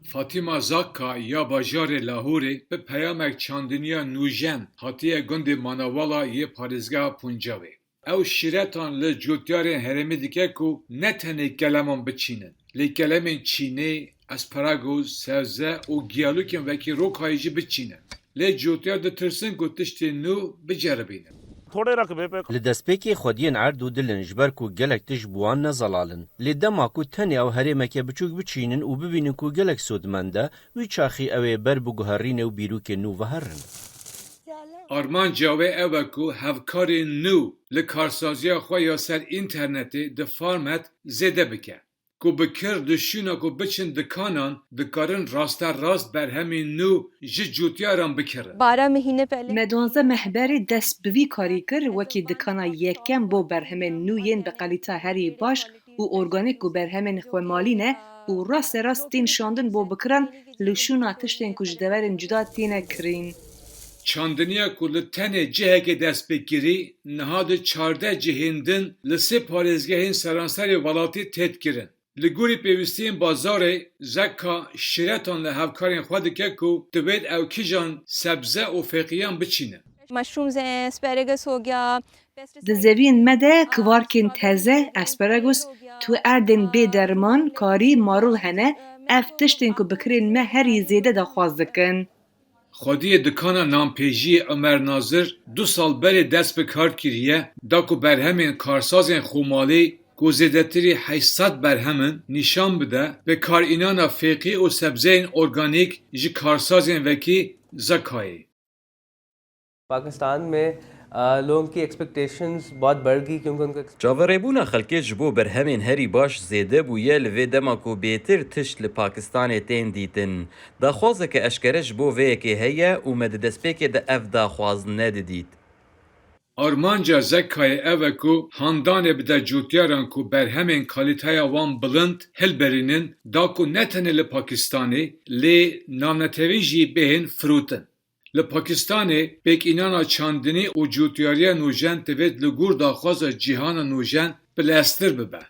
Fatima Zakka ya bajarê Lahorê bi peyamek çandiniya nûjen hatiye gundê Manavala yê parêzgeha Puncavê. Ew şîretan li cotyarên herêmê dike ku ne tenê keleman biçînin, lê kelemên çînê, asparagus, sebze û giyalûkên wekî rokayê jî biçînin. Lê cotyar ditirsin ku tiştên nû biceribînin. Li destpêkê xwediyên erd û dilin ji ber ku gelek tişt bi wan nezelalin. Lê dema ku tenê ew herêmeke biçûk biçînin û bibînin ku gelek sodmend e, wî çaxî ew ê ber biguherînê û bîrûkên nû veherin. Armanca wê ew e ku hevkarên nû li karsaziya xwe ya ser înternetê di farmet zêde bike. Ku bi kir dişûna ku biçin dikanan, dikarin rasterast berhemên nû ji cotyaran bikirin. 12 مهینه پهله Me 12 mehberê dest bi vî karî kir wekî dikana yekem bo berhemên nû yên bi qalîta herî baş û organîk û berhemên xwemalî ne û rasterast tên şandin bo bikiran li şûna tiştên ku ji deverên cuda têne kirîn. Çandiniya ku li tenê cihekê destpêkirî, niha di 14 cihên din li sê parêzgehên seranserê welatî têdkirin. Li gorî pêwîstiyên bazarê, Zakka şîretan li hevkarên xwe dike ku divêt ew kîjan sebze û feqiyan biçînin. مشروم اسپرگس هو گیا Di zeviyên me de kivarkên teze, asparagus, tu erdên bê derman, karî, marul hene, ev tiştên ku bikirên me herî zêde daxwaz dikin. Xwediyê dikana nanpêjiyê Ömer Nazir 2 sal berê dest bi kar kiriye, da ku berhemên karsazên xûmalî ku zêdetirî 800 berhemin nîşan bide bi karînana feqî û sebzeyên organîk ji karsazên wekî Zakkayê. Pakistan में लोगों की एक्सपेक्टेशंस बहुत बढ़ गई क्योंकि उनका Çaverêbûna xelkê ji bo berhemên herî baş zêde bûye li vê dema ku bêtir tişt li Pakistanê tên dîtin. Daxwazeke eşkere ji bo vê yekê heye û me di destpêkê de ev daxwaz nedidît. Armanca Zakkayê ev e ku handanê bide cotyaran ku berhemên kalîteya wan bilind hilberînin, da ku ne tenê li Pakistanê, lê navnetevî jî bêhên firotin. Li Pakistanê pêkînana çandinî û cotyariya nûjen divêt li gor daxwaza cîhana nûjen bileztir bibe.